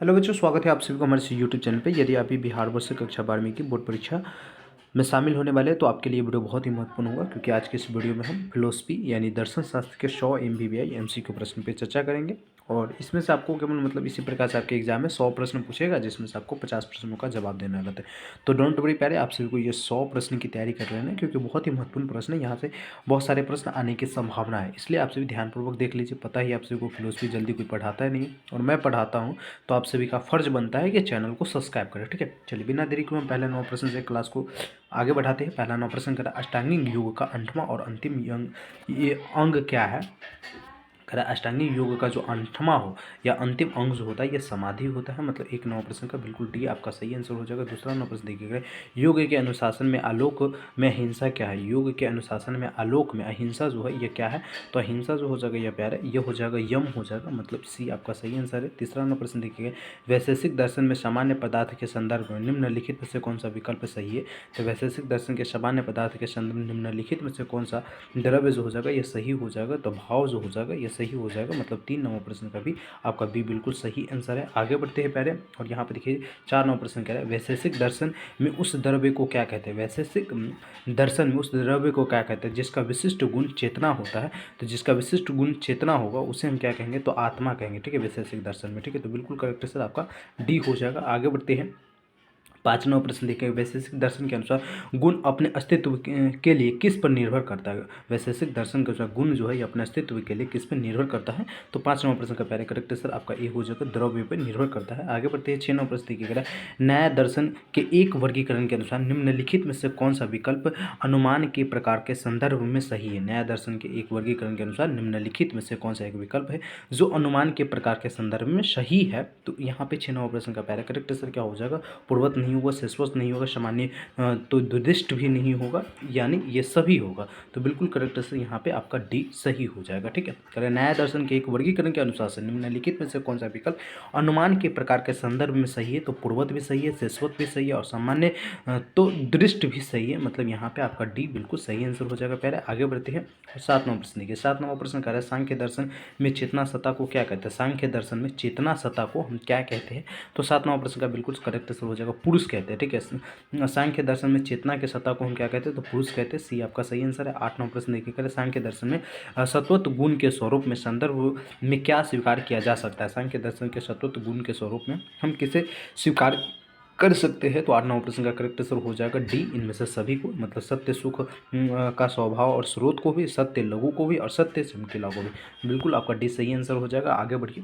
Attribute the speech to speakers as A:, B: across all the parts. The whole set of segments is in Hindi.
A: हेलो बच्चों, स्वागत है आप सभी को हमारे इस यूट्यूब चैनल पे। यदि आप भी बिहार बोर्ड से कक्षा 12वीं की बोर्ड परीक्षा में शामिल होने वाले हैं तो आपके लिए वीडियो बहुत ही महत्वपूर्ण होगा, क्योंकि आज के इस वीडियो में हम फिलोसफी यानी दर्शन शास्त्र के 100 MBBI MCQ प्रश्न पे चर्चा करेंगे। और इसमें से आपको केवल मतलब इसी प्रकार से आपके एग्जाम में 100 प्रश्न पूछेगा, जिसमें से आपको 50 प्रश्नों का जवाब देना रहता है। तो डोंट वरी प्यारे, आप सभी को ये 100 प्रश्न की तैयारी कर लेना है, क्योंकि बहुत ही महत्वपूर्ण प्रश्न है। यहाँ से बहुत सारे प्रश्न आने की संभावना है, इसलिए आप सभी ध्यानपूर्वक देख लीजिए। पता ही आप सभी को फिलोसफी जल्दी कोई पढ़ाता है नहीं, और मैं पढ़ाता हूँ, तो आप सभी का फर्ज बनता है कि चैनल को सब्सक्राइब करें। ठीक है, चलिए बिना देरी के हम पहले 9 प्रश्न से क्लास को आगे बढ़ाते हैं। पहला 9 प्रश्न करा अष्टांगिक योग का 8वां और अंतिम ये अंग क्या है। करा अष्टांगिक योग का जो 8वां हो या अंतिम अंग जो होता है यह समाधि होता है। मतलब एक 9 प्रश्न का बिल्कुल डी आपका सही आंसर हो जाएगा। दूसरा 9 प्रश्न देखिएगा, योग के अनुशासन में आलोक में अहिंसा क्या है। योग के अनुशासन में आलोक में अहिंसा जो है ये क्या है। तो अहिंसा जो हो जाएगा यह प्यारा, ये हो जाएगा यम हो जाएगा, मतलब सी आपका सही आंसर है। तीसरा 9 प्रश्न देखिएगा, वैशेषिक दर्शन में सामान्य पदार्थ के संदर्भ में निम्नलिखित में से कौन सा विकल्प सही है। तो वैशेषिक दर्शन के सामान्य पदार्थ के संदर्भ में निम्नलिखित में से कौन सा द्रव्य जो हो जाएगा ये सही हो जाएगा। तो भाव जो हो जाएगा ये सही हो जाएगा, मतलब 3 नंबर प्रश्न का भी आपका बी बिल्कुल सही आंसर है। आगे बढ़ते हैं प्यारे, और यहाँ पे देखिए 4 नंबर प्रश्न कह रहा है, वैशेषिक दर्शन में उस द्रव्य को क्या कहते हैं। वैशेषिक दर्शन में उस द्रव्य को क्या कहते हैं जिसका विशिष्ट गुण चेतना होता है। तो जिसका विशिष्ट गुण चेतना होगा उसे हम क्या कहेंगे, तो आत्मा कहेंगे। ठीक है, वैशेषिक दर्शन में। ठीक है, तो बिल्कुल करेक्ट सर आपका डी हो जाएगा। आगे बढ़ते हैं, 5वां प्रश्न देखेंगे, वैशेषिक दर्शन के अनुसार गुण अपने अस्तित्व के लिए किस पर निर्भर करता है। वैशेषिक दर्शन के अनुसार गुण जो है ये अपने अस्तित्व के लिए किस पर निर्भर करता है। तो 5वां प्रश्न का पहले करेक्ट सर आपका ए हो जाएगा, द्रव्य पर निर्भर करता है। आगे बढ़ते हैं, 6वां प्रश्न देखिएगा, न्याय दर्शन के एक वर्गीकरण के अनुसार निम्नलिखित में से कौन सा विकल्प अनुमान के प्रकार के संदर्भ में सही है। न्याय दर्शन के एक वर्गीकरण के अनुसार निम्नलिखित में से कौन सा एक विकल्प है जो अनुमान के प्रकार के संदर्भ में सही है। तो यहाँ पे 6वां प्रश्न का पहले करेक्ट सर क्या हो जाएगा, पूर्वत नहीं होगा, शेषवत नहीं होगा, सामान्य तो दुर्दिष्ट भी नहीं होगा, यानी ये सभी होगा। तो बिल्कुल करेक्ट से यहाँ पे आपका डी सही हो जाएगा। ठीक है, करें न्याय दर्शन के एक वर्गीकरण के अनुसार से निम्नलिखित में से कौन सा विकल्प अनुमान के प्रकार के संदर्भ में सही है। तो पूर्वत भी सही है, शेषवत भी सही है, और सामान्य तो दृष्ट भी सही है। मतलब यहाँ पे आपका डी बिल्कुल सही आंसर हो जाएगा। पहले आगे बढ़ते हैं, 7 नंबर प्रश्न देखिए। 7 नंबर प्रश्न कह रहा है, सांख्य दर्शन में चेतना सत्ता को क्या कहते हैं। सांख्य दर्शन में चेतना सत्ता को हम क्या कहते हैं। तो 7 नंबर प्रश्न का बिल्कुल करेक्ट आंसर हो जाएगा, पुरुष कहते हैं। ठीक है, सांख्य दर्शन में चेतना के सत्ता को हम क्या कहते हैं, तो पुरुष कहते हैं। सी आपका सही आंसर है। 8 नंबर प्रश्न देखिए, करें सांख्य दर्शन में सत्वत्व गुण के स्वरूप में संदर्भ में क्या स्वीकार किया जा सकता है। सांख्य दर्शन के सत्वत्व गुण के स्वरूप में हम किसे स्वीकार कर सकते हैं। तो 8 नंबर प्रश्न का करेक्ट आंसर हो जाएगा डी, इनमें से सभी को। मतलब सत्य सुख का स्वभाव और स्रोत को भी, सत्य लघु को भी, और सत्य चमकीला को भी। बिल्कुल आपका डी सही आंसर हो जाएगा। आगे बढ़िए,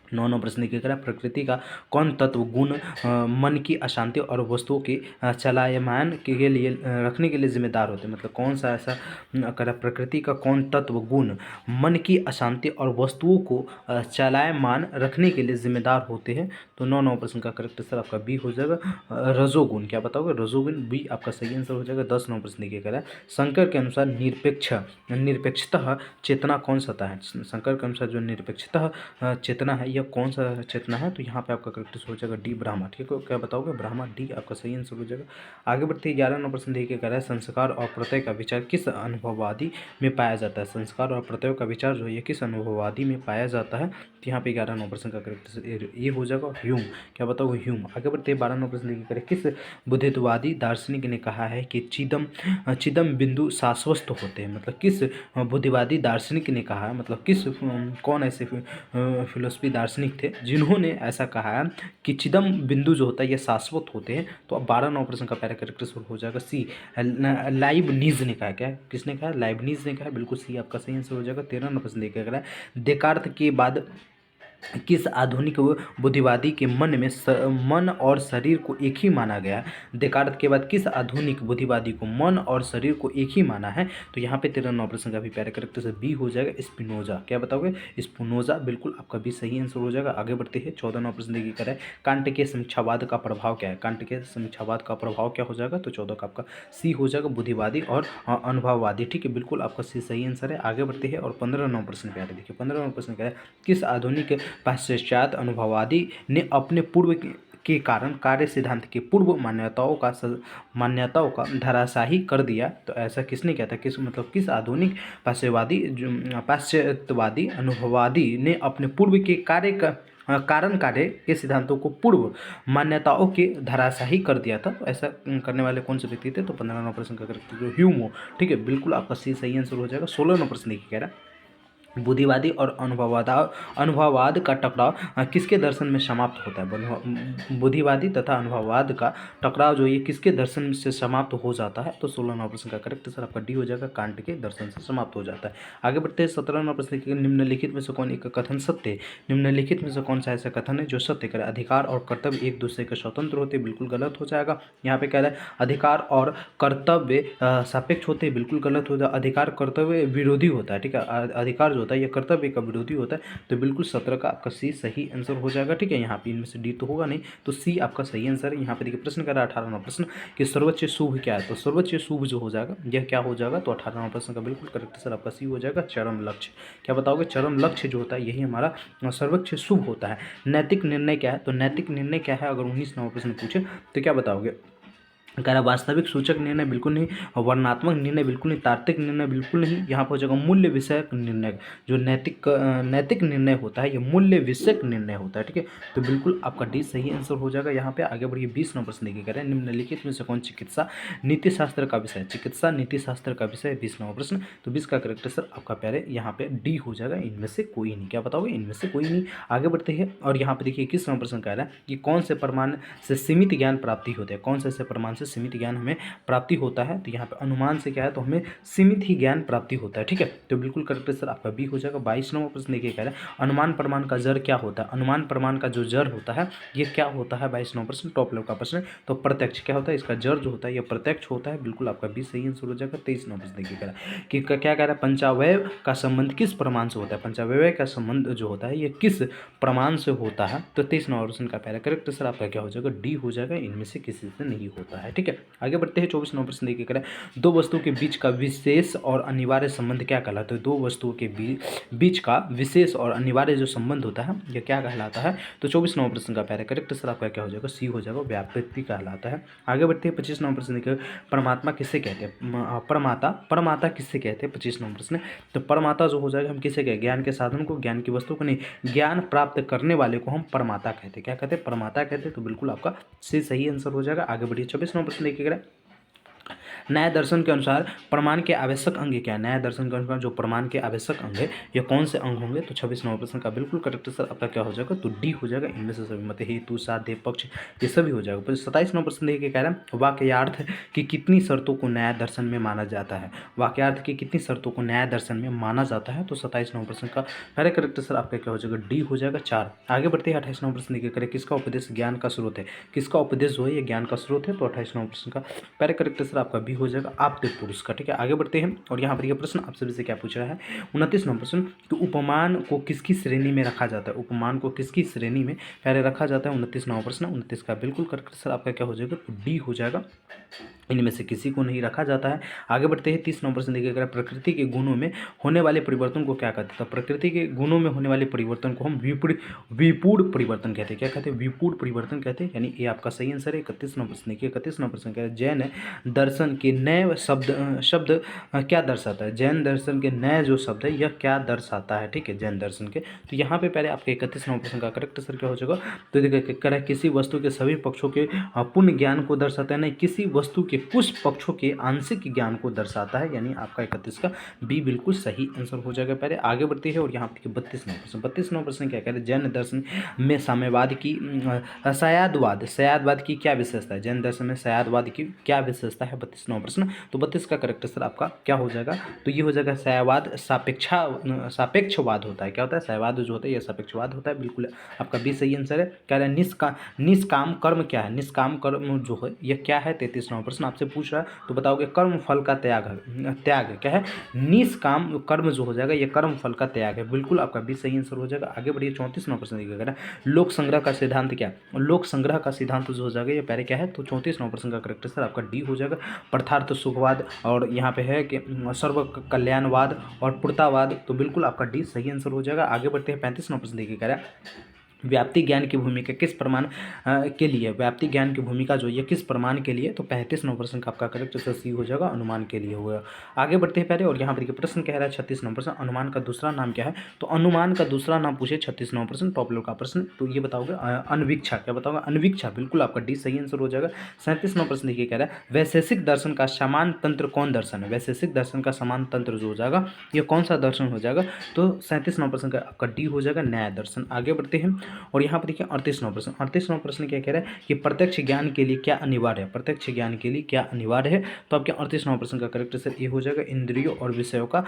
A: 9 नंबर प्रश्न देखिए, प्रकृति का कौन तत्व गुण मन की अशांति और वस्तुओं के चलायमान के लिए रखने के लिए जिम्मेदार होते हैं। मतलब कौन सा ऐसा करा, प्रकृति का कौन तत्व गुण मन की अशांति और वस्तुओं को चलायमान रखने के लिए जिम्मेदार होते हैं। तो 9 नंबर प्रश्न का करेक्ट आंसर आपका बी हो जाएगा, रजोगुण। क्या बताओगे, रजोगुण, बी आपका सही आंसर हो जाएगा। 10 नंबर प्रश्न देखिए, करा शंकर के अनुसार निरपेक्षतः चेतना कौन सा है। शंकर के अनुसार जो निरपेक्षतः चेतना है यह कौन सा चेतना है। तो यहाँ पे आपका करेक्ट हो जाएगा डी, ब्रह्मा। ठीक है, क्या बताओगे, ब्रह्मा। डी आपका सही आंसर हो जाएगा। आगे बढ़ते 11 नंबर प्रश्न देखिए, कह रहा है संस्कार और प्रत्यय का विचार किस अनुभववादी में पाया जाता है। संस्कार और प्रत्यय का विचार जो है किस अनुभववादी में पाया जाता है। तो यहाँ पे 11 नंबर प्रश्न का करेक्ट ये हो जाएगा ह्यूम। क्या बताओगे, ह्यूम। आगे बढ़ते 12 नंबर प्रश्न देखिए, करें किस बुद्धित्ववादी दार्शनिक ने कहा है कि चिदम बिंदु शाश्वत होते हैं। मतलब किस बुद्धिवादी दार्शनिक ने कहा है, मतलब किस कौन ऐसे फिलोसफी दार्शनिक थे जिन्होंने ऐसा कहा है कि चिदम बिंदु जो होता है ये शाश्वत होते हैं। तो अब 12 नंबर प्रश्न का पहला करेक्ट हो जाएगा सी, लाइबनीज ने कहा। क्या, किसने कहा, लाइबनीज ने कहा। बिल्कुल सी आपका सही आंसर हो जाएगा। 13 नंबर प्रश्न देखिए, अगर देकार्त के बाद किस आधुनिक बुद्धिवादी के मन और शरीर को एक ही माना गया। देकार्त के बाद किस आधुनिक बुद्धिवादी को मन और शरीर को एक ही माना है। तो यहाँ पे 13 नंबर प्रश्न का भी पहले करेक्ट से बी हो जाएगा, स्पिनोजा। क्या बताओगे, स्पिनोजा। बिल्कुल आपका भी सही आंसर हो जाएगा। आगे बढ़ते हैं, 14 नंबर प्रश्न देखिए, करें कांट के समीक्षावाद का प्रभाव क्या है। कांट के समीक्षावाद का प्रभाव क्या हो जाएगा। तो 14 का आपका सी हो जाएगा, बुद्धिवादी और अनुभववादी। ठीक है, बिल्कुल आपका सी सही आंसर है। आगे बढ़ते हैं, और 15 नंबर प्रश्न पे आते देखिए। 15 नंबर प्रश्न क्या है, किस आधुनिक पाश्चात्य अनुभववादी ने अपने पूर्व के कारण कार्य सिद्धांत की पूर्व मान्यताओं का धराशाही कर दिया। तो ऐसा किसने किया था, किस मतलब किस आधुनिक पाश्चात्यवादी अनुभववादी ने अपने पूर्व के कार्य का कारण कार्य के सिद्धांतों को पूर्व मान्यताओं के धराशाही कर दिया था। तो ऐसा करने वाले कौन से व्यक्ति थे? तो 15 नंबर प्रश्न का करेक्ट जो ह्यूम हो। ठीक है, बिल्कुल आपका सही आंसर हो जाएगा। 16 नंबर प्रश्न देखिए, कह रहा है बुद्धिवादी और अनुभववाद का टकराव किसके दर्शन में समाप्त होता है? बुद्धिवादी तथा अनुभववाद का टकराव जो ये किसके दर्शन से समाप्त हो जाता है? तो 16 नंबर प्रश्न का करेक्ट सर आपका डी हो जाएगा, कांट के दर्शन से समाप्त हो जाता है। आगे बढ़ते हैं 17 नंबर प्रश्न, निम्नलिखित में से कौन एक कथन सत्य है? निम्नलिखित में से कौन सा ऐसा कथन है जो सत्य करे? अधिकार और कर्तव्य एक दूसरे के स्वतंत्र होते, बिल्कुल गलत हो जाएगा। यहाँ पे कह रहा है अधिकार और कर्तव्य सापेक्ष होते, बिल्कुल गलत हो जाएगा। अधिकार कर्तव्य विरोधी होता है। ठीक है, अधिकार जो होता है यह कर्तव्य का विरोधी होता है, तो बिल्कुल 17 का आपका सी सही आंसर हो जाएगा। ठीक है, यहाँ पे इनमें से डी तो होगा नहीं, तो सी आपका सही आंसर है। यहाँ पे देखिए प्रश्न कर रहा है 18वां प्रश्न कि सर्वोच्च शुभ क्या है? तो सर्वोच्च शुभ जो हो जाएगा यह क्या हो जाएगा? तो 18वां प्रश्न का बिल्कुल करेक्ट सर आपका सी हो जाएगा, चरम लक्ष्य। क्या बताओगे? चरम लक्ष्य जो होता है यही हमारा सर्वोच्च शुभ होता है। नैतिक निर्णय क्या है? तो नैतिक निर्णय क्या है अगर 19 नंबर प्रश्न पूछे तो क्या बताओगे? कह रहा वास्तविक सूचक निर्णय बिल्कुल नहीं, वर्णनात्मक निर्णय बिल्कुल नहीं, तार्किक निर्णय बिल्कुल नहीं। यहाँ पर हो जाएगा मूल्य विषयक निर्णय। जो नैतिक निर्णय होता है ये मूल्य विषयक निर्णय होता है। ठीक है, तो बिल्कुल आपका डी सही आंसर हो जाएगा। यहाँ पे आगे बढ़िए 20 नंबर प्रश्न देखिए, कह रहे हैं निम्नलिखित में से कौन चिकित्सा नीति शास्त्र का विषय? चिकित्सा नीति शास्त्र का विषय 20 नंबर प्रश्न। तो 20 का करेक्ट सर आपका प्यारे यहाँ पे डी हो जाएगा, इनमें से कोई नहीं। क्या बताओगे? इनमें से कोई नहीं। आगे बढ़ते हैं और यहाँ पे देखिए 21 नंबर प्रश्न कह रहा है कि कौन से प्रमाण से सीमित ज्ञान प्राप्ति होते हैं? कौन से ऐसे प्रमाण से सीमित ज्ञान हमें प्राप्ति होता है? तो यहाँ पे अनुमान से क्या है? तो हमें सीमित ही ज्ञान प्राप्ति होता है। ठीक है, तो बिल्कुल करेक्ट सर आपका बी हो जाएगा। 22 नंबर प्रश्न देखिए, कह रहा है अनुमान प्रमाण का जड़ क्या होता है? अनुमान प्रमाण का जो जड़ होता है ये क्या होता है? 22 नंबर प्रश्न टॉप लेवल का प्रश्न। तो प्रत्यक्ष क्या होता है? इसका जड़ जो होता है यह प्रत्यक्ष होता है, बिल्कुल आपका बी सही आंसर हो जाएगा। 23 नंबर प्रश्न देखिए, कह रहा है कि क्या कह रहा है पंचावय का संबंध किस प्रमाण से होता है? पंचावय का संबंध जो होता है ये किस प्रमाण से होता है? तो 23 नंबर प्रश्न का पहला करेक्ट सर आपका क्या हो जाएगा? डी हो जाएगा, इनमें से किसी से नहीं होता है। ठीक है, आगे बढ़ते हैं 24 नंबर प्रश्न देखिए, करें दो वस्तुओं के बीच का विशेष और अनिवार्य संबंध क्या कहलाता है? दो वस्तुओं के बीच का विशेष और अनिवार्य जो संबंध होता है यह क्या कहलाता है? तो 24 नंबर प्रश्न का पहला करेक्ट सर आपका क्या हो जाएगा? सी हो जाएगा, व्यापृति कहलाता है। आगे बढ़ते हैं 25 नंबर प्रश्न देखिए, परमात्मा किससे कहते हैं? परमाता किससे कहते हैं? 25 नंबर प्रश्न। तो परमाता जो हो जाएगा हम किसे कहते? ज्ञान के साधन को, ज्ञान की वस्तु को नहीं, ज्ञान प्राप्त करने वाले को हम परमाता कहते हैं। क्या कहते हैं? परमाता कहते हैं। तो बिल्कुल आपका सही आंसर हो जाएगा। आगे बढ़िए 26 नंबर प्रश्न देखिएगा, न्याय दर्शन के अनुसार प्रमाण के आवश्यक अंग क्या है? न्याय दर्शन के अनुसार जो प्रमाण के आवश्यक अंग है ये कौन से अंग होंगे? तो 26 नंबर प्रश्न का बिल्कुल करेक्ट सर आपका क्या हो जाएगा? तो डी हो जाएगा, इनमें से सभी मत हेतु साध्य पक्ष ये सभी हो जाएगा। 27 नंबर प्रश्न देखिए, कह रहा है वाक्यार्थ की कितनी शर्तों को न्याय दर्शन में माना जाता है? वाक्यार्थ की कितनी शर्तों को न्याय दर्शन में माना जाता है? तो 27 नंबर प्रश्न का पहले करेक्ट सर आपका क्या हो जाएगा? डी हो जाएगा 4। आगे बढ़ते हैं 28 नंबर प्रश्न देखिए, करें किसका उपदेश ज्ञान का स्रोत है? किसका उपदेश जो है ये ज्ञान का स्रोत है? तो 28 नंबर प्रश्न का पहले करेक्ट सर आपका बी हो जाएगा, आपके पुरुष का। ठीक है, आगे बढ़ते हैं और यहाँ पर यह प्रश्न आप सभी से क्या पूछ रहा है? 29 नंबर प्रश्न, तो उपमान को किसकी श्रेणी में रखा जाता है? उपमान को किसकी श्रेणी में पहले रखा जाता है? 29 नंबर प्रश्न। 29 का बिल्कुल करेक्ट सर आपका क्या हो जाएगा? तो डी हो जाएगा, इनमें से किसी को नहीं रखा जाता है। आगे बढ़ते हैं 30 नंबर प्रश्न देखिएगा, प्रकृति के गुणों में होने वाले परिवर्तन को क्या कहते हैं? तो प्रकृति के गुणों में होने वाले परिवर्तन को हम विपूर्ण परिवर्तन कहते हैं। क्या कहते हैं? विपूर्ण परिवर्तन कहते हैं, यानी ये आपका सही आंसर है। 31 नंबर प्रश्न देखिए, 31 नंबर प्रश्न कह रहे हैं जैन दर्शन के नए शब्द क्या दर्शाता है? जैन दर्शन के नए जो शब्द है यह क्या दर्शाता है? ठीक है, जैन दर्शन के। तो यहाँ पे पहले आपके 31 नंबर प्रश्न का करेक्ट सर क्या हो जाएगा? तो देखिए किसी वस्तु के सभी पक्षों के पूर्ण ज्ञान को दर्शाता है, नहीं किसी वस्तु के कुछ पक्षों के आंशिक ज्ञान को दर्शाता है, यानी आपका 31 का बी बिल्कुल सही आंसर हो जाएगा। पहले आगे बढ़ती है और यहाँ पे 32 नंबर प्रश्न। 32 नंबर प्रश्न क्या कह रहे हैं? जैन दर्शन में साम्यवाद की सयादवाद की क्या विशेषता है? जैन दर्शन में सयादवाद की क्या विशेषता है? 32 नंबर प्रश्न। तो 32 का करेक्ट सर आपका क्या हो जाएगा? तो ये हो जाएगा सयावाद सापेक्षवाद होता है। क्या होता है? सयावाद जो होता है यह सापेक्षवाद होता है, बिल्कुल आपका बी सही आंसर है। कह रहे हैं निष्काम कर्म क्या है? निष्काम कर्म जो है यह क्या है? 33 नंबर प्रश्न आपसे पूछ रहा है, तो बताओगे कर्म फल का त्याग क्या है? निष्काम कर्म जो हो जाएगा यह कर्म फल का त्याग है, बिल्कुल आपका बी सही आंसर हो जाएगा। आगे बढ़िए 34 नंबर प्रश्न देखिएगा, लोक संग्रह का सिद्धांत क्या? लोक संग्रह का सिद्धांत जो हो जाएगा ये पहले क्या है? तो 34 नंबर प्रश्न का करेक्ट सर आपका डी हो जाएगा, पदार्थ सुखवाद। और यहाँ पे है कि सर्व कल्याणवाद और पूर्तावाद, तो बिल्कुल आपका डी सही आंसर हो जाएगा। आगे बढ़ते हैं 35 नंबर प्रश्न देखिए, कह रहा है व्याप्ति ज्ञान की भूमिका किस प्रमाण के लिए, व्याप्ति ज्ञान की भूमिका जो ये किस प्रमाण के लिए, तो 35 का आपका करेक्ट आंसर सी हो जाएगा, अनुमान के लिए होगा। आगे बढ़ते हैं पहले, और यहाँ पर देखिए प्रश्न कह रहा है 36 अनुमान का दूसरा नाम क्या है, तो अनुमान का दूसरा नाम पूछे 36 टॉप लेवल का प्रश्न, तो ये बताओगे अनवीक्षा, क्या बताओगे अनवीक्षा, बिल्कुल आपका डी सही आंसर हो जाएगा। 37 देखिए कह रहा है वैशेषिक दर्शन का समान तंत्र कौन दर्शन है, वैशेषिक दर्शन का समान तंत्र जो हो जाएगा ये कौन सा दर्शन हो जाएगा, तो 37 का आपका डी हो जाएगा, न्याय दर्शन। आगे बढ़ते हैं, और यहाँ पर देखिए 38वां प्रश्न क्या कह रहा है कि प्रत्यक्ष ज्ञान के लिए क्या अनिवार्य है, प्रत्यक्ष ज्ञान के लिए क्या अनिवार्य है, तो आपके 38वां प्रश्न का करेक्ट आंसर ये हो जाएगा, इंद्रियों और विषयों का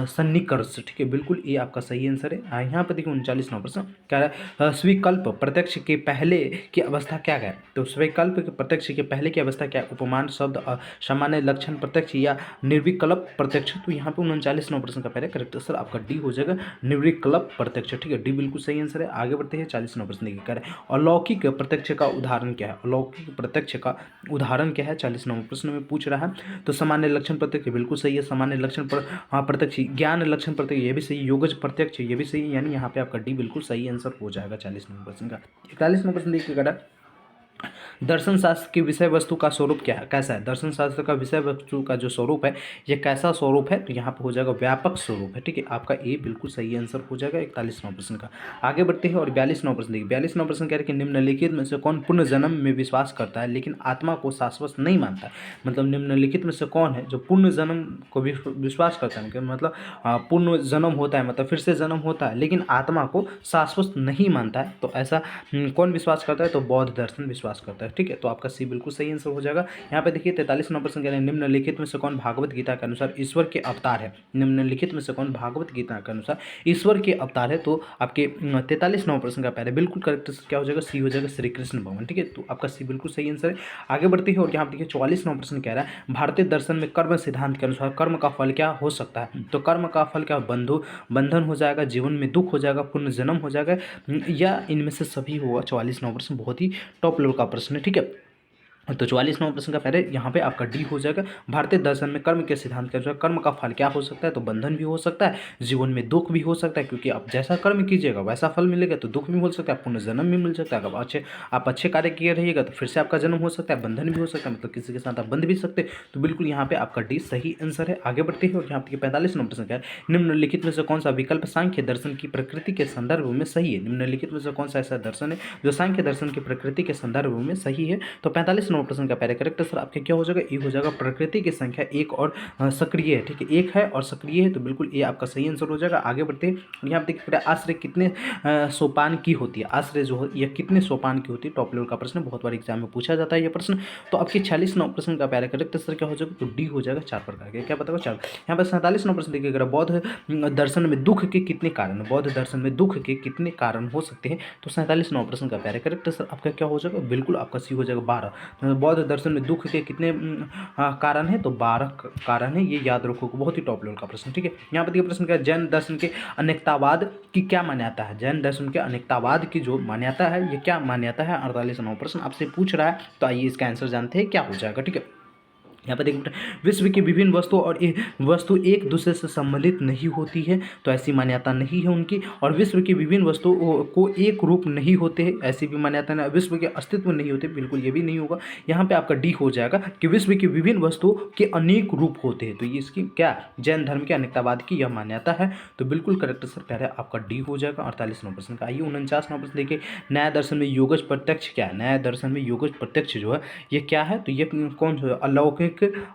A: सन्निकर्ष, ठीक है, बिल्कुल ये आपका सही आंसर है। यहाँ पर देखिए 39वां प्रश्न कह रहा है स्विकल्प प्रत्यक्ष के पहले की अवस्था क्या है, तो स्विकल्प प्रत्यक्ष के पहले की अवस्था क्या है, उपमान शब्द सामान्य लक्षण प्रत्यक्ष या निर्विकल्प प्रत्यक्ष, तो यहाँ पे 39वां प्रश्न का पहले करेक्ट आंसर आपका डी हो जाएगा, निर्विकल्प प्रत्यक्ष, ठीक है, डी बिल्कुल सही आंसर है। आगे बढ़ते हैं 40वां प्रश्न देखिए कह रहा है अलौकिक प्रत्यक्ष का उदाहरण क्या है, अलौकिक प्रत्यक्ष का उदाहरण क्या है, 40वां प्रश्न में पूछ रहा है, तो सामान्य लक्षण प्रत्यक्ष बिल्कुल सही है, सामान्य लक्षण पर प्रत्यक्ष, ज्ञान लक्षण प्रत्यक्ष ये भी सही, योगज प्रत्यक्ष ये भी सही, यानी यहाँ पे आपका डी बिल्कुल सही आंसर हो जाएगा 40वां प्रश्न का। 41वां प्रश्न देखिए कह रहा है दर्शन शास्त्र की विषय वस्तु का स्वरूप क्या है, कैसा है, दर्शन शास्त्र का विषय वस्तु का जो स्वरूप है ये कैसा स्वरूप है, तो यहाँ पे हो जाएगा व्यापक स्वरूप है, ठीक है, आपका ए बिल्कुल सही आंसर हो जाएगा 41वां प्रश्न का। आगे बढ़ते हैं, और 42वां प्रश्न देखिए, 42वां प्रश्न कह रहे हैं कि निम्नलिखित में से कौन पुनर्जन्म में विश्वास करता है लेकिन आत्मा को शाश्वत नहीं मानता है, मतलब निम्नलिखित में से कौन है जो पुनर्जन्म को विश्वास करता है, मतलब पुनर्जन्म होता है, मतलब फिर से जन्म होता है, लेकिन आत्मा को शाश्वत नहीं मानता है, तो ऐसा कौन विश्वास करता है, तो बौद्ध दर्शन विश्वास करता है, ठीक है, तो आपका सी बिल्कुल सही आंसर हो जाएगा। यहाँ पे देखिए 43वां प्रश्न कह रहे हैं निम्नलिखित में से कौन भागवत गीता के अनुसार ईश्वर के अवतार है, निम्नलिखित में से कौन भागवत गीता के अनुसार ईश्वर के अवतार है, तो आपके 43वां प्रश्न का पहले बिल्कुल करेक्ट क्या हो जाएगा, सी हो जाएगा, श्री कृष्ण भगवान, ठीक है, तो आपका सी बिल्कुल सही आंसर है। आगे बढ़ते हैं, और यहाँ पे देखिए 44वां प्रश्न कह रहा है भारतीय दर्शन में कर्म सिद्धांत के अनुसार कर्म का फल क्या हो सकता है, तो कर्म का फल क्या बंधन हो जाएगा, जीवन में दुख हो जाएगा, पुनर्जन्म हो जाएगा, या इनमें से सभी होगा। 44वां प्रश्न बहुत ही टॉप लेवल का प्रश्न है, ठीक है, तो 44वां प्रश्न का पहले यहाँ पे आपका डी हो जाएगा। भारतीय दर्शन में कर्म के सिद्धांत के अनुसार कर्म का फल क्या हो सकता है, तो बंधन भी हो सकता है, जीवन में दुख भी हो सकता है, क्योंकि आप जैसा कर्म कीजिएगा वैसा फल मिलेगा, तो दुख भी हो सकता है, पुनर्जन्म भी मिल सकता है, अगर आप अच्छे कार्य किए रहिएगा तो फिर से आपका जन्म हो सकता है, बंधन भी हो सकता है, मतलब किसी के साथ आप बंध भी सकते हैं, तो बिल्कुल यहाँ पे आपका डी सही आंसर है। आगे बढ़ते हैं, और यहाँ पे 45वां प्रश्न क्या है निम्नलिखित में से कौन सा विकल्प सांख्य दर्शन की प्रकृति के संदर्भ में सही है, निम्नलिखित में से कौन सा ऐसा दर्शन है जो सांख्य दर्शन की प्रकृति के संदर्भ में सही है, तो 45वां प्रश्न का पहले करेक्ट सर आपके क्या हो जाएगा, ये हो जाएगा प्रकृति की संख्या एक और सक्रिय है, ठीक है, एक है और सक्रिय है, तो बिल्कुल ये आपका सही आंसर हो जाएगा। आगे बढ़ते हैं, यहाँ पे देखिए आश्रय कितने सोपान की होती है, आश्रय जो है ये कितने सोपान की होती है, टॉप लेवल का प्रश्न, बहुत बार एग्जाम में पूछा जाता है ये प्रश्न, तो आपके 46वां प्रश्न का पहले करेक्ट सर क्या हो जाएगा, तो डी हो जाएगा, 4 प्रकार के, क्या बताओ 4। यहाँ पर 47वां प्रश्न देखिएगा बौद्ध दर्शन में दुख के कितने कारण, बौद्ध दर्शन में दुख के कितने कारण हो सकते हैं, तो 47वां प्रश्न का पहले करेक्ट सर आपका क्या हो जाएगा, बिल्कुल आपका सी हो जाएगा 12। बौद्ध दर्शन में दुख के कितने कारण है, तो 12 कारण है, ये याद रखो, बहुत ही टॉप लेवल का प्रश्न, ठीक है। यहाँ पर देखिए प्रश्न क्या है जैन दर्शन के अनेकतावाद की क्या मान्यता है, जैन दर्शन के अनेकतावाद की जो मान्यता है ये क्या मान्यता है, 48वां प्रश्न आपसे पूछ रहा है, तो आइए इसका आंसर जानते हैं क्या हो जाएगा, ठीक है। यहाँ पर देखिए विश्व की विभिन्न वस्तुओं और वस्तु एक दूसरे से सम्मिलित नहीं होती है, तो ऐसी मान्यता नहीं है उनकी, और विश्व की विभिन्न वस्तुओं को एक रूप नहीं होते हैं, ऐसी भी मान्यता नहीं, विश्व के अस्तित्व नहीं होते, बिल्कुल ये भी नहीं होगा। यहाँ पे आपका डी हो जाएगा कि विश्व की विभिन्न वस्तुओं के अनेक रूप होते हैं, तो ये इसकी क्या जैन धर्म के अनेकतावाद की यह मान्यता है, तो बिल्कुल करेक्ट सर कह रहे हैं आपका डी हो जाएगा 48वां प्रश्न का। आइए 49वां प्रश्न देखिए न्याय दर्शन में योगज प्रत्यक्ष क्या है, न्याय दर्शन में योगज प्रत्यक्ष जो है ये क्या है, तो ये कौन जो है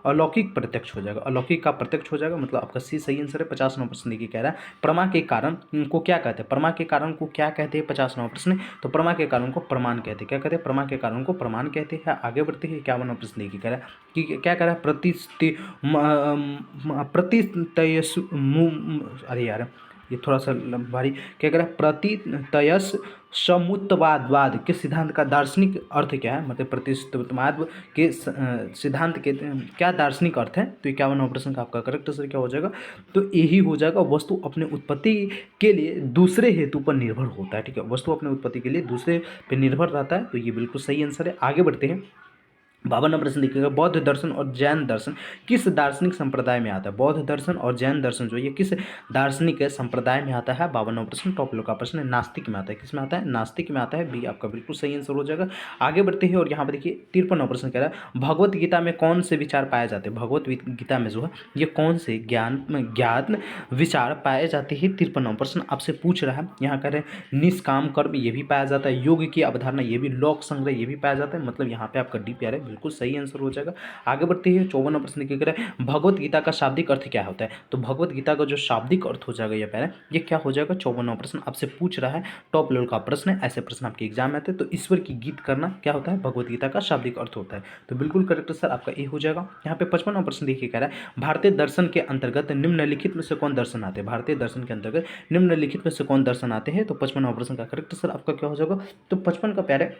A: अलौकिक प्रत्यक्ष हो जाएगा, अलौकिक का प्रत्यक्ष हो जाएगा, मतलब आपका सी सही आंसर है। 50वां प्रश्न देखिए कह रहा है प्रमा के कारण को क्या कहते हैं, प्रमा के कारण को क्या कहते हैं, 50वां प्रश्न, तो प्रमा के कारण को प्रमाण कहते हैं, क्या कहते हैं, प्रमा के कारण को प्रमाण कहते हैं। आगे बढ़ते हैं 51वां प्रश्न देखिए कह रहा है कि क्या कह रहा है प्रतितयस अरे यार ये थोड़ा सा भारी, क्या कह रहा है प्रतितयस समुत्तवादवाद के सिद्धांत का दार्शनिक अर्थ क्या है, मतलब प्रतिष्ठवाद के सिद्धांत के क्या दार्शनिक अर्थ है, तो 51वां प्रश्न का आपका करेक्ट आंसर क्या हो जाएगा, तो यही हो जाएगा वस्तु अपने उत्पत्ति के लिए दूसरे हेतु पर निर्भर होता है, ठीक है, वस्तु अपने उत्पत्ति के लिए दूसरे पर निर्भर रहता है, तो ये बिल्कुल सही आंसर है। आगे बढ़ते हैं 52वां प्रश्न देखिएगा, बौद्ध दर्शन और जैन दर्शन किस दार्शनिक संप्रदाय में आता है? बौद्ध दर्शन और जैन दर्शन जो ये किस दार्शनिक संप्रदाय में आता है? 52वां प्रश्न टॉप लेवल का प्रश्न है, नास्तिक में आता है। किस में आता है? नास्तिक में आता है। बी आपका बिल्कुल सही आंसर हो जाएगा। आगे बढ़ते हैं और यहाँ पर देखिए 53वां प्रश्न कह रहा है, भगवत गीता में कौन से विचार पाए जाते हैं? भगवत गीता में जो है ये कौन से ज्ञान विचार पाए जाते हैं? 53वां प्रश्न आपसे पूछ रहा है। यहाँ कह रहे हैं निष्काम कर्म ये भी पाया जाता है, योग की अवधारणा ये भी, लोक संग्रह ये भी पाया जाता है। मतलब यहाँ पे आपका डी प्यार है, बिल्कुल सही आंसर हो जाएगा। आगे बढ़ते हैं 54वां प्रश्न क्या करें, भगवत गीता का शाब्दिक अर्थ क्या होता है? तो भगवत गीता का जो शाब्दिक अर्थ हो जाएगा ये प्यार है, ये क्या हो जाएगा? 54वां प्रश्न आपसे पूछ रहा है, टॉप लेवल का प्रश्न है, ऐसे प्रश्न आपके एग्जाम में आते हैं। तो ईश्वर की गीत करना क्या होता है? भगवत गीता का शाब्दिक अर्थ होता है। तो बिल्कुल करेक्ट सर आपका ए हो जाएगा। यहाँ पे 55वां प्रश्न देखिए कह रहा है, भारतीय दर्शन के अंतर्गत निम्नलिखित में से कौन दर्शन आते हैं? भारतीय दर्शन के अंतर्गत निम्नलिखित में से कौन दर्शन आते हैं? तो 55वां प्रश्न का करेक्ट सर आपका क्या हो जाएगा? तो 55 का प्यारे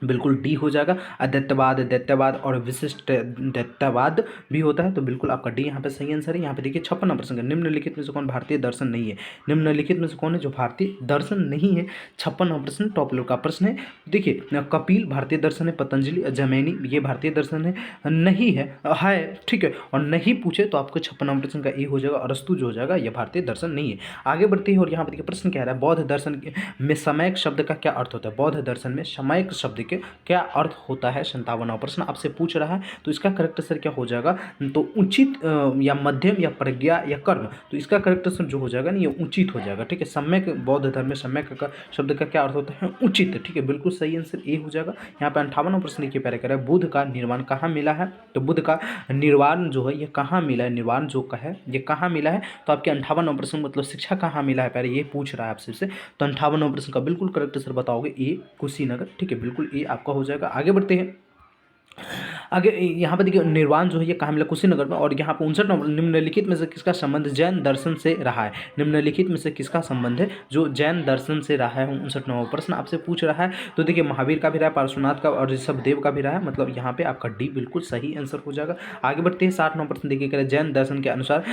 A: बिल्कुल डी हो जाएगा। अद्वैतवाद, दैत्यवाद और विशिष्ट दैत्यवाद भी होता है। तो बिल्कुल आपका डी यहाँ पे सही आंसर है। यहाँ पे देखिए 56वां प्रश्न है, निम्नलिखित में से कौन भारतीय दर्शन नहीं है? निम्नलिखित में से कौन है जो भारतीय दर्शन नहीं है? 56वां प्रश्न टॉप लेवल का प्रश्न है। देखिए कपिल भारतीय दर्शन है, पतंजलि, जमैनी ये भारतीय दर्शन है नहीं है, ठीक है, और नहीं पूछे तो आपको 56वां प्रश्न का ए हो जाएगा। अरस्तु जो हो जाएगा ये भारतीय दर्शन नहीं है। आगे बढ़ते हैं और यहाँ पे देखिए प्रश्न कह रहा है, बौद्ध दर्शन में समयक शब्द का क्या अर्थ होता है? बौद्ध दर्शन में समयक शब्द के क्या अर्थ होता है? 57वां प्रश्न आपसे पूछ रहा है। तो इसका करेक्ट आंसर क्या हो जाएगा? तो उचित या मध्यम या प्रज्ञा या कर्म। तो इसका करेक्ट आंसर जो हो जाएगा ना ये उचित हो जाएगा। ठीक है, सम्यक, बौद्ध धर्म में सम्यक का शब्द का क्या अर्थ होता है? उचित। ठीक है, बिल्कुल सही आंसर ए हो जाएगा। यहाँ पे 58वां प्रश्न देखिए पहले कह रहा है, बुद्ध का निर्वाण कहाँ मिला है? तो बुद्ध का निर्वाण जो है ये कहाँ मिला है? निर्वाण जो का है ये कहाँ मिला है? तो आपके 58वां प्रश्न मतलब शिक्षा कहाँ मिला है पहले ये पूछ रहा है आपसे से। तो 58वां प्रश्न का बिल्कुल करेक्ट आंसर बताओगे ए, कुशीनगर। ठीक है, बिल्कुल ए आपका हो जाएगा। आगे बढ़ते हैं। आगे यहाँ पे देखिए निर्वाण जो है ये कहाँ मिला? कुशीनगर में। और यहाँ पे 59 नंबर, निम्नलिखित में से किसका संबंध जैन दर्शन से रहा है? निम्नलिखित में से किसका संबंध है जो जैन दर्शन से रहा है? 59वां प्रश्न आपसे पूछ रहा है। तो देखिए महावीर का भी रहा है, पार्श्वनाथ का और ऋषभदेव का भी रहा है। मतलब यहाँ पे आपका डी बिल्कुल सही आंसर हो जाएगा। आगे बढ़ते हैं 60वां प्रश्न देखिए करें, जैन दर्शन के अनुसार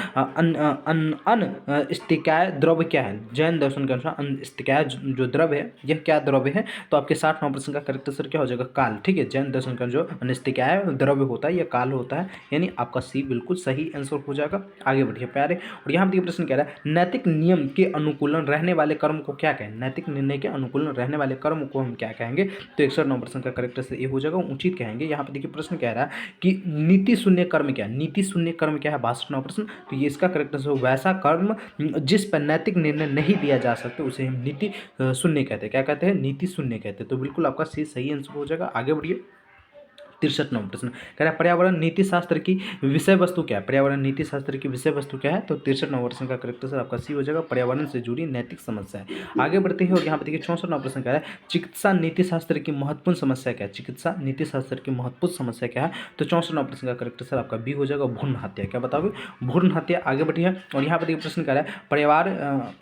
A: अनस्तिकाय द्रव्य क्या है? जैन दर्शन के अनुसार अनस्तिकाय जो द्रव्य है यह क्या द्रव्य है? तो आपके 60वां प्रश्न का करेक्ट आंसर क्या हो जाएगा? काल। ठीक है, जैन दर्शन का जो अनिष्टिकाय द्रव्य होता है या काल होता है, यानी आपका सी बिल्कुल सही आंसर हो जाएगा। आगे बढ़िए प्यारे। और यहाँ पे प्रश्न कह रहा है, नैतिक नियम के अनुकूलन रहने वाले कर्म को क्या कहें? नैतिक निर्णय के अनुकूलन रहने वाले कर्म को हम क्या कहेंगे? तो 61 प्रश्न का करेक्ट आंसर ये हो जाएगा, उचित कहेंगे। यहाँ पे देखिए प्रश्न कह रहा है कि नीति शून्य कर्म क्या है? नीति शून्य कर्म क्या है? 62वां प्रश्न। तो ये इसका करेक्ट आंसर वैसा कर्म जिस पर नैतिक निर्णय नहीं लिया जा सकता उसे हम नीति शून्य कहते हैं। क्या कहते हैं? नीति शून्य कहते हैं। तो बिल्कुल आपका सही आंसर हो जाएगा। आगे बढ़िए 63वां प्रश्न कह रहा है, पर्यावरण नीति शास्त्र की विषय वस्तु क्या है? पर्यावरण नीति शास्त्र की विषय वस्तु क्या है? तो 63वां प्रश्न का करेक्ट आंसर आपका सी हो जाएगा, पर्यावरण से जुड़ी नैतिक समस्या है। आगे बढ़ते हैं और यहाँ पे देखिए 64वां प्रश्न कह रहा है, चिकित्सा नीति शास्त्र की महत्वपूर्ण समस्या क्या है? चिकित्सा नीति शास्त्र की महत्वपूर्ण समस्या क्या है? तो 64वां प्रश्न का करेक्ट आंसर आपका बी हो जाएगा, भ्रूण हत्या। क्या बताओगे? भ्रूण हत्या। आगे बढ़िए और यहाँ पे देखिए प्रश्न कह रहा है,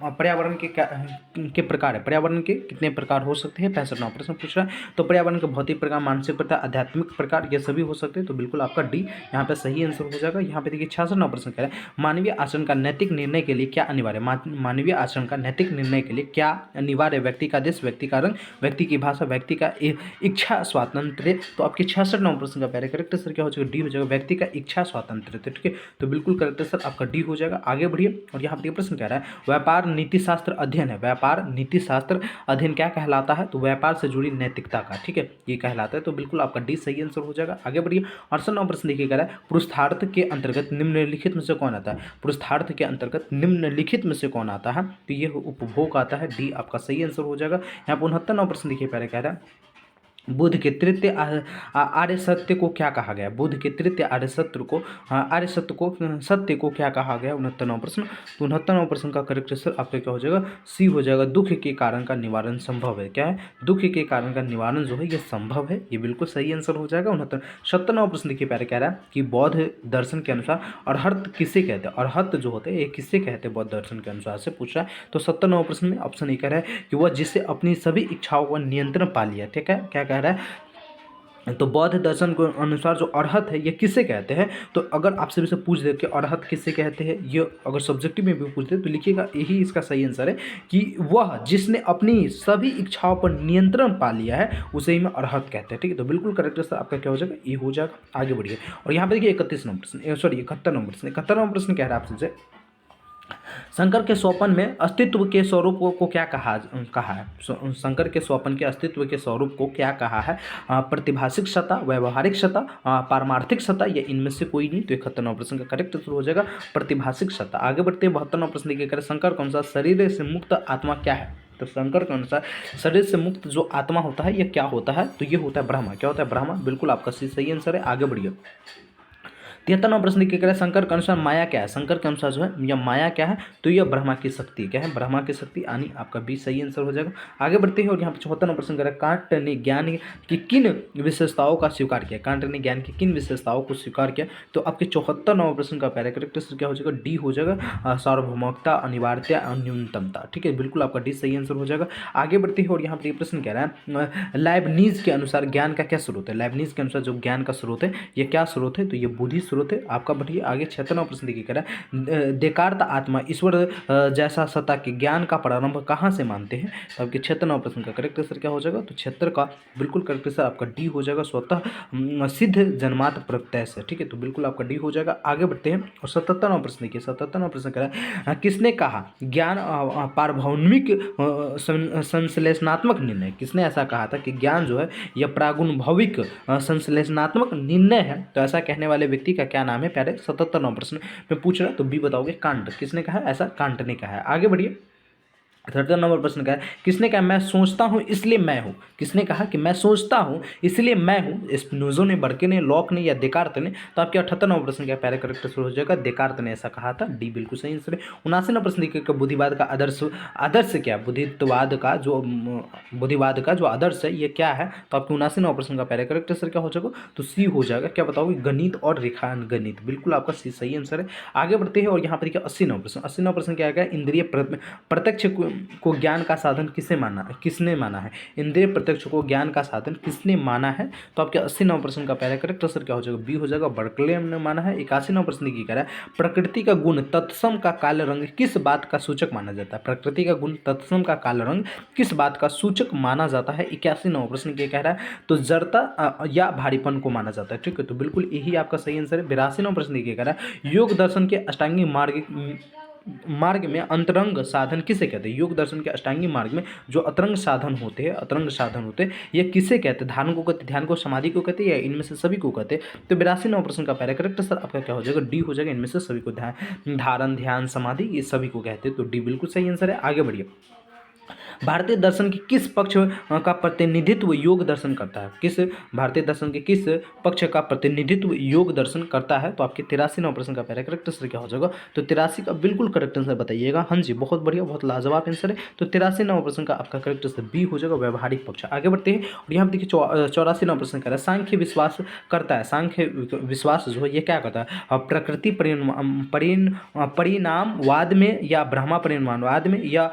A: पर्यावरण के प्रकार है, पर्यावरण के कितने प्रकार हो सकते हैं? 65वां प्रश्न पूछ रहा है। तो पर्यावरण के भौतिक प्रकार, मानसिक प्रकार, आध्यात्मिक प्रकार ये सभी हो सकते हैं। तो बिल्कुल आपका डी यहाँ पे सही आंसर हो जाएगा। यहाँ पे देखिए 66वां प्रश्न कह रहा है, मानवीय आचरण का नैतिक निर्णय के लिए क्या अनिवार्य? मानवीय आचरण का नैतिक निर्णय के लिए क्या अनिवार्य? व्यक्ति का देश, व्यक्ति का रंग, व्यक्ति की भाषा, व्यक्ति का इच्छा स्वातंत्र। तो आपके 66वां प्रश्न का पहले करेक्ट आंसर क्या हो जाएगा? डी हो जाएगा, व्यक्ति का इच्छा स्वातंत्र। ठीक है, तो बिल्कुल करेक्ट आंसर आपका डी हो जाएगा। आगे बढ़िए और यहाँ पे प्रश्न कह रहा है, व्यापार नीति शास्त्र अध्ययन है, व्यापार नीति शास्त्र अध्ययन क्या कहलाता है? तो व्यापार से जुड़ी नैतिकता का, ठीक है, ये कहलाता है। तो बिल्कुल आपका डी सही आंसर हो जाएगा। आगे बढ़िए 68वां प्रश्न देखिए कह रहा है, पुरुषार्थ के अंतर्गत निम्नलिखित में से कौन आता है? पुरुषार्थ के अंतर्गत निम्नलिखित में से कौन आता है? तो ये उपभोग आता है। डी आपका सही आंसर हो जाएगा। यहाँ पर 69वां प्रश्न देखिए पहले कह रहा है, बुद्ध के तृतीय आर्य सत्य को क्या कहा गया? बुद्ध के तृतीय आर्य सत्य को सत्य को क्या कहा गया? 69वां प्रश्न। तो 69वां प्रश्न का करेक्ट आंसर आपका क्या हो जाएगा? सी हो जाएगा, दुख के कारण का निवारण संभव है। क्या है? दुख के कारण का निवारण जो है ये संभव है। ये बिल्कुल सही आंसर हो जाएगा। 70वां प्रश्न देखिए पहले कह रहा है कि बौद्ध दर्शन के अनुसार अरहत किसे कहते हैं? अरहत जो होते हैं ये किसे कहते हैं बौद्ध दर्शन के अनुसार से पूछ रहा है। तो 70वां प्रश्न में ऑप्शन ए कह रहा है कि वह जिससे अपनी सभी इच्छाओं पर नियंत्रण पा लिया। ठीक है, क्या कह रहा है? तो बौद्ध दर्शन के अनुसार जो अरहत है ये किसे कहते हैं, तो अगर आपसे भी से पूछ दे कि अरहत किसे कहते हैं, ये अगर सब्जेक्टिव में भी पूछ दे तो लिखिएगा यही इसका सही आंसर है कि वह जिसने अपनी सभी इच्छाओं पर नियंत्रण पा लिया है उसे ही में अरहत कहते हैं। ठीक है, तो बिल्कुल करेक्ट आंसर आपका क्या हो जाएगा, ये हो जाएगा। आगे बढ़िए और यहाँ पे देखिए 31 नंबर प्रश्न, सॉरी 71 नंबर प्रश्न, 71 नंबर प्रश्न कह रहा है आपसे, शंकर के स्वपन में अस्तित्व के स्वरूप को क्या कहा है, शंकर के स्वपन के अस्तित्व के स्वरूप को क्या कहा है, प्रतिभाषिक सत्ता, व्यवहारिक सत्ता, पारमार्थिक सत्ता या इनमें से कोई नहीं। तो 71 प्रश्न का करेक्ट उत्तर हो जाएगा प्रतिभाषिक सत्ता। आगे बढ़ते हैं 72 प्रश्न देखिए करें, शंकर के अनुसार शरीर से मुक्त आत्मा क्या है, तो शंकर के अनुसार शरीर से मुक्त जो आत्मा होता है ये क्या होता है, तो ये होता है ब्रह्मा। क्या होता है, ब्रह्मा। बिल्कुल आपका सही आंसर है। आगे बढ़िए 73वां प्रश्न क्या करें, शंकर के अनुसार माया क्या है, शंकर के अनुसार जो है या माया क्या है, तो यह ब्रह्मा की शक्ति क्या है, ब्रह्मा की शक्ति, यानी आपका बी सही आंसर हो जाएगा। आगे बढ़ते हैं और यहाँ पर 74वां प्रश्न करें, कांट ने ज्ञान की किन विशेषताओं का स्वीकार किया, कांट ने ज्ञान की किन विशेषताओं को स्वीकार किया, तो आपके 74वां प्रश्न का पहला करेक्ट आंसर क्या हो जाएगा, डी हो जाएगा, सार्वभौमिकता, अनिवार्यता और न्यूनतमता। ठीक है, बिल्कुल आपका डी सही आंसर हो जाएगा। आगे बढ़ते हैं और यहाँ पर ये प्रश्न कह रहा है, लाइबनिज के अनुसार ज्ञान का क्या स्रोत है, लाइबनिज के अनुसार जो ज्ञान का स्रोत है ये क्या स्रोत है, तो ये बुद्धि स्रोत है आपका। बढ़िए आगे 76वां प्रश्न देखिए कह रहा है, देकार्त आत्मा ईश्वर जैसा सत्ता के ज्ञान का प्रारंभ कहाँ से मानते हैं, तो आपके 76वां प्रश्न का करेक्ट आंसर क्या हो जाएगा, तो 76 का बिल्कुल करेक्ट आंसर आपका डी हो जाएगा, स्वतः सिद्ध जन्मात्र प्रत्यय से। ठीक है, तो बिल्कुल आपका डी हो जाएगा। आगे बढ़ते हैं और 77वां प्रश्न देखिए, 77वां प्रश्न कह रहा है, किसने कहा ज्ञान पारभौमिक संश्लेषणात्मक निर्णय, किसने ऐसा कहा था कि ज्ञान जो है यह प्रागुणभौविक संश्लेषणात्मक निर्णय है, तो ऐसा कहने वाले व्यक्ति का क्या नाम है प्यारे। 77वां प्रश्न में पूछ रहा है तो बी बताओगे, कांट। किसने कहा, ऐसा कांट ने कहा है। आगे बढ़िए 73 नंबर प्रश्न का है, किसने कहा मैं सोचता हूँ इसलिए मैं हूँ, किसने कहा कि मैं सोचता हूँ इसलिए मैं हूँ, स्पिनोज़ा ने, बर्के ने, लॉक ने या देकार्त ने, तो आपके 78 नंबर प्रश्न का पहले करेक्ट आंसर हो जाएगा देकार्त ने ऐसा कहा था, डी बिल्कुल सही आंसर है। 79 नंबर प्रश्न देखिए, बुद्धिवाद का आदर्श क्या, बुद्धिवाद का जो आदर्श है ये क्या है, तो आपके 79 नंबर प्रश्न का पहले करेक्ट आंसर क्या हो जाएगा, तो सी हो जाएगा। क्या बताओगे, गणित और रेखांकन गणित, बिल्कुल आपका सी सही आंसर है। आगे बढ़ते हैं और यहाँ पर देखिए 80 नंबर प्रश्न, 80 नंबर प्रश्न क्या है, इंद्रिय प्रत्यक्ष को ज्ञान का साधन किसने माना है, इंद्रिय प्रत्यक्ष को ज्ञान का साधन किसने माना है, तो आपके 80 नंबर प्रश्न का पहला करेक्ट आंसर क्या हो जाएगा, बी हो जाएगा, बर्कले ने माना है। 81 नंबर प्रश्न की कह रहा है, प्रकृति का गुण तत्सम का काले रंग किस बात का सूचक माना जाता है, प्रकृति का गुण तत्सम का काले रंग किस बात का सूचक माना जाता है। 81 नंबर प्रश्न क्या कह रहा है, तो जड़ता या भारीपन को माना जाता है। ठीक है, तो बिल्कुल यही आपका सही आंसर है। 82 नंबर प्रश्न क्या कह रहा है, योग दर्शन के अष्टांगी मार्ग में अंतरंग साधन किसे कहते हैं, योग दर्शन के अष्टांगी मार्ग में जो अतरंग साधन होते हैं ये किसे कहते हैं, ध्यान को कहते हैं, ध्यान को समाधि को कहते हैं या इनमें से सभी को कहते हैं। तो 82 नंबर प्रश्न का पहला करेक्ट सर आपका क्या हो जाएगा, डी हो जाएगा, इनमें से सभी को, धारण, ध्यान, समाधि ये सभी को कहते हैं, तो डी बिल्कुल सही आंसर है। आगे बढ़िए, भारतीय दर्शन के किस पक्ष का प्रतिनिधित्व योग दर्शन करता है, किस भारतीय दर्शन के किस पक्ष का प्रतिनिधित्व योग दर्शन करता है, तो आपके 83 नंबर प्रश्न का पहला करेक्ट आंसर क्या हो जाएगा, तो 83 का बिल्कुल करेक्ट आंसर बताइएगा। हाँ जी, बहुत बढ़िया, बहुत लाजवाब आंसर है। तो 83 नंबर प्रश्न का आपका करेक्ट आंसर बी हो जाएगा, व्यवहारिक पक्ष। आगे बढ़ते हैं और यहाँ पर देखिए 84 नंबर प्रश्न कह रहा है, सांख्य विश्वास करता है, सांख्य विश्वास जो है ये क्या करता है, प्रकृति परिणामवाद में या ब्रह्मा परिणामवाद में या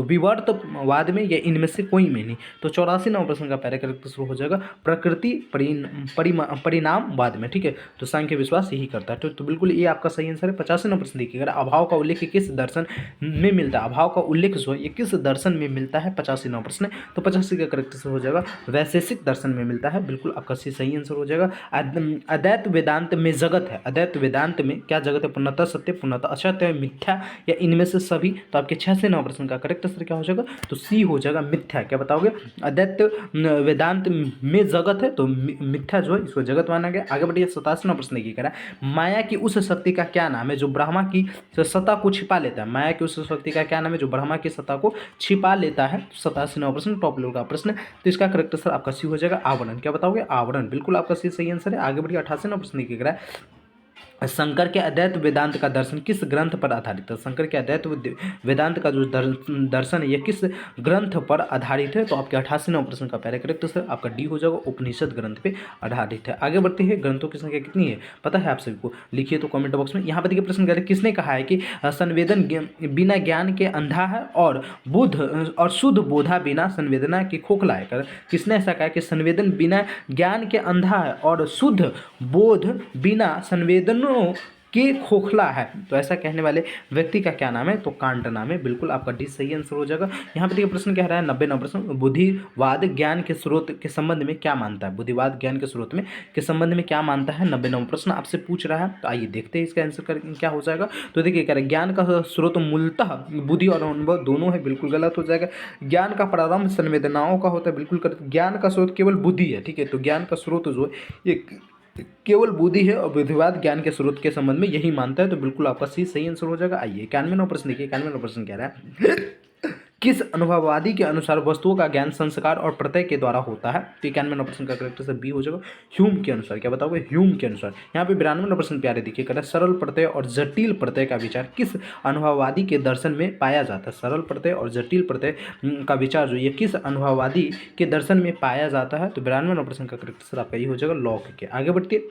A: विवर्तवाद में या इनमें से कोई में नहीं। तो 84 नंबर प्रश्न का पहला करेक्ट आंसर हो जाएगा प्रकृति परिणामवाद में। ठीक है, तो सांख्य विश्वास यही करता है। तो बिल्कुल ये आपका सही आंसर है। 85 नंबर प्रश्न देखिएगा, अभाव का उल्लेख किस दर्शन में मिलता है, अभाव का उल्लेख जो है ये किस दर्शन में मिलता है, 85 नंबर प्रश्न। तो 85 का करेक्ट आंसर हो जाएगा वैशेषिक दर्शन में मिलता है, बिल्कुल आपका सही आंसर हो जाएगा। अद्वैत वेदांत में जगत है, अद्वैत वेदांत में क्या जगत है, पूर्णतः सत्य, पूर्णतः असत्य, मिथ्या या इनमें से सभी। तो आपके 86 नंबर प्रश्न का करेक्ट आंसर क्या हो जाएगा, तो सी हो जाएगा, मिथ्या। क्या बताओगे, अद्वैत वेदांत में जगत है तो मिथ्या जो है इसको जगत माना गया। आगे बढ़िए 87 नंबर प्रश्न की कह रहा है, माया की उस शक्ति का क्या नाम है जो ब्रह्मा की सत्ता को छिपा लेता है, माया की उस शक्ति का क्या नाम है जो ब्रह्मा की सत्ता को छिपा लेता है। 87 नंबर प्रश्न टॉप लेवल का प्रश्न, तो इसका करेक्ट आंसर आपका सी हो जाएगा, आवरण। क्या बताओगे, आवरण, बिल्कुल आपका सी सही आंसर है। आगे बढ़िए 88 नंबर प्रश्न की कह रहा है, शंकर के अद्वैत वेदांत का दर्शन किस ग्रंथ पर आधारित है? शंकर के अद्वैत वेदांत का जो दर्शन है ये किस ग्रंथ पर आधारित है? तो आपके 88वें प्रश्न का पहला करेक्ट सर आपका डी हो जाएगा, उपनिषद ग्रंथ पे आधारित है। आगे बढ़ते हैं, ग्रंथों की संख्या कितनी है पता है आप सभी को? लिखिए तो कमेंट बॉक्स में। यहाँ पर देखिए प्रश्न कह रहे हैं, किसने कहा है कि संवेदन बिना ज्ञान के अंधा है और बुद्ध और शुद्ध बोधा बिना संवेदना की खोखला है? किसने ऐसा कहा कि संवेदन बिना ज्ञान के अंधा है और शुद्ध बोध बिना संवेदनों के खोखला है? तो ऐसा कहने वाले व्यक्ति का क्या नाम है? तो कांट नाम है। बिल्कुल आपका डी सही आंसर हो जाएगा। यहाँ पे देखिए प्रश्न कह रहा है 90 प्रश्न, बुद्धिवाद ज्ञान के स्रोत के संबंध में क्या मानता है? बुद्धिवाद ज्ञान के स्रोत में के संबंध में क्या मानता है? 90 प्रश्न आपसे पूछ रहा है। तो आइए देखते हैं इसका आंसर क्या हो जाएगा। तो देखिए कह रहे ज्ञान का स्रोत मूलतः बुद्धि और अनुभव दोनों है, बिल्कुल गलत हो जाएगा। ज्ञान का प्रारंभ संवेदनाओं का होता है, बिल्कुल गलत। ज्ञान का स्रोत केवल बुद्धि है, ठीक है। तो ज्ञान का स्रोत जो है ये केवल बुद्धि है और बुद्धिवाद ज्ञान के स्रोत के संबंध में यही मानता है। तो बिल्कुल आपका सी सही आंसर हो जाएगा। आइए 91वां प्रश्न देखिए। 91वां प्रश्न कह रहा है किस अनुभववादी के अनुसार वस्तुओं का ज्ञान संस्कार और प्रत्यय के द्वारा होता है? तो 91वां प्रश्न का करेक्ट आंसर बी हो जाएगा, ह्यूम के अनुसार। क्या बताओगे? ह्यूम के अनुसार। यहाँ पे 92वां प्रश्न प्यारे देखिए, कह रहा है सरल प्रत्यय और जटिल प्रत्यय का विचार किस अनुभववादी के दर्शन में पाया जाता है? सरल प्रत्यय और जटिल प्रत्यय का विचार जो ये किस अनुभववादी के दर्शन में पाया जाता है? तो 92वां प्रश्न का करेक्ट आंसर आपका ये हो जाएगा, लॉक के। आगे बढ़ते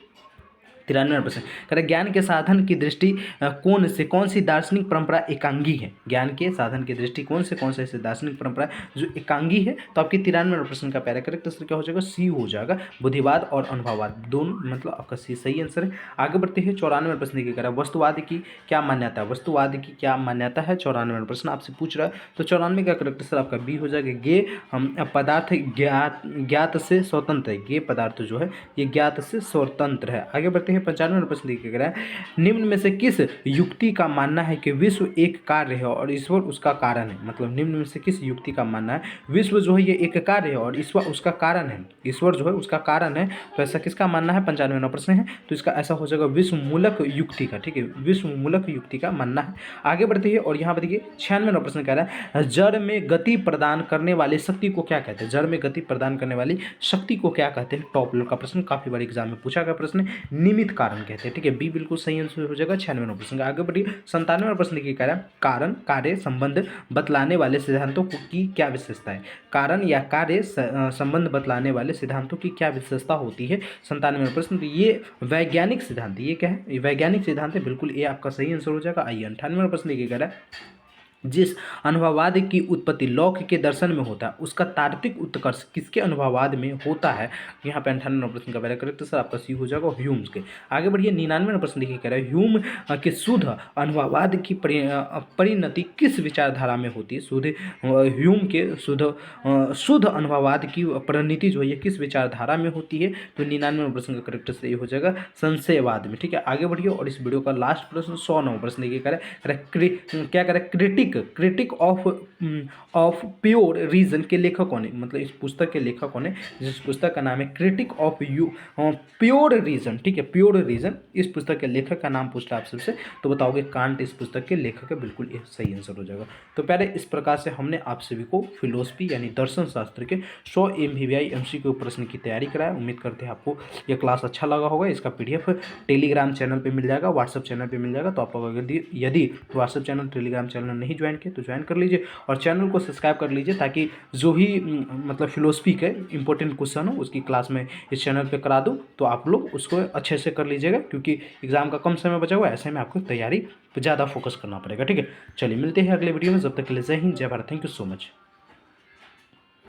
A: 93वां प्रश्न कह रहे ज्ञान के साधन की दृष्टि कौन सी दार्शनिक परंपरा एकांगी है? ज्ञान के साधन की दृष्टि कौन से ऐसे दार्शनिक परंपरा जो एकांगी है? तो आपके 93वां प्रश्न का पहला करेक्ट आंसर क्या हो जाएगा? सी हो जाएगा, बुद्धिवाद और अनुभववाद दोनों, मतलब आपका सी सही आंसर है। आगे बढ़ते हैं 94वां प्रश्न की कह रहा है वस्तुवाद की क्या मान्यता है? वस्तुवाद की क्या मान्यता है? 94वां प्रश्न आपसे पूछ रहा है। तो 94 का करेक्ट आंसर आपका बी हो जाएगा, गे पदार्थ ज्ञात से स्वतंत्र है। गे पदार्थ जो है ये ज्ञात से स्वतंत्र है। आगे बढ़ते हैं 95वां प्रश्न लिखा गया है निम्न में से किस युक्ति का मानना है कि विश्व एक कार्य है और ईश्वर उसका कारण है? मतलब निम्न में से किस युक्ति का मानना है विश्व जो है ये एक कार्य है और ईश्वर उसका कारण है? ईश्वर जो है उसका कारण है, तो ऐसा किसका मानना है? 95वां प्रश्न है, तो इसका ऐसा हो जाएगा विश्व मूलक युक्ति का, ठीक है। विश्व मूलक युक्ति का मानना है। आगे बढ़ते हैं और यहाँ पर देखिए 96वां प्रश्न कह रहा है जड़ में गति प्रदान करने वाली शक्ति को क्या कहते हैं? जड़ में गति प्रदान करने वाली शक्ति को क्या कहते हैं? टॉप लेवल का प्रश्न, काफी बार एग्जाम में पूछा गया प्रश्न, निमित्त कारण कहते हैं, ठीक है। बी बिल्कुल सही आंसर हो जाएगा 96वां प्रश्न का। आगे बढ़िए 97वां प्रश्न की कह रहा है कारण कार्य संबंध बतलाने वाले सिद्धांतों की क्या विशेषता है? कारण या कार्य संबंध बतलाने वाले सिद्धांतों की क्या विशेषता होती है? 97वां प्रश्न, तो ये वैज्ञानिक सिद्धांत, ये क्या है? वैज्ञानिक सिद्धांत है, बिल्कुल ये आपका सही आंसर हो जाएगा। आइए 98वां प्रश्न ये कह रहा है जिस अनुभववाद की उत्पत्ति लॉक के दर्शन में होता है उसका तार्किक उत्कर्ष किसके अनुभववाद में होता है? यहाँ पे 98वां प्रश्न का पहला करेक्ट सर आपका सी हो जाएगा, ह्यूम्स के। आगे बढ़िए 99वां प्रश्न देखिए कह रहा है ह्यूम के शुद्ध अनुभववाद की परिणति किस विचारधारा में होती है? ह्यूम के शुद्ध अनुभववाद की परिणति जो है किस विचारधारा में होती है? तो 99वां प्रश्न का करेक्ट सही हो जाएगा संशयवाद में, ठीक है। आगे बढ़िए और इस वीडियो का लास्ट प्रश्न 109वां प्रश्न देखिए कह रहा है क्या कह रहा है क्रिटिक ऑफ प्योर रीजन के लेखक कौन है? मतलब इस पुस्तक के लेखक कौन है? जिस पुस्तक का नाम है क्रिटिक ऑफ प्योर रीजन, ठीक है, प्योर रीजन। इस पुस्तक के लेखक का नाम पूछ रहा है आप सबसे, तो बताओगे कांट इस पुस्तक के लेखक है, बिल्कुल ये सही आंसर हो जाएगा। तो पहले इस प्रकार से हमने आप सभी को फिलोसफी यानी दर्शन शास्त्र के 100 MVBI MCQ प्रश्न की तैयारी कराया। उम्मीद करते हैं आपको यह क्लास अच्छा लगा होगा। इसका PDF टेलीग्राम चैनल पर मिल जाएगा, व्हाट्सअप चैनल पर मिल जाएगा। तो आप यदि व्हाट्सअप चैनल टेलीग्राम चैनल नहीं ज्वाइन किए तो ज्वाइन कर लीजिए और चैनल को सब्सक्राइब कर लीजिए ताकि जो भी मतलब फिलोसफी के इंपॉर्टेंट क्वेश्चन हो उसकी क्लास में इस चैनल पे करा दूँ, तो आप लोग उसको अच्छे से कर लीजिएगा क्योंकि एग्जाम का कम समय बचा हुआ है। ऐसे में आपको तैयारी पर ज़्यादा फोकस करना पड़ेगा, ठीक है। चलिए मिलते हैं अगले वीडियो में, जब तक के लिए जय हिंद जय Bharat, thank you so much.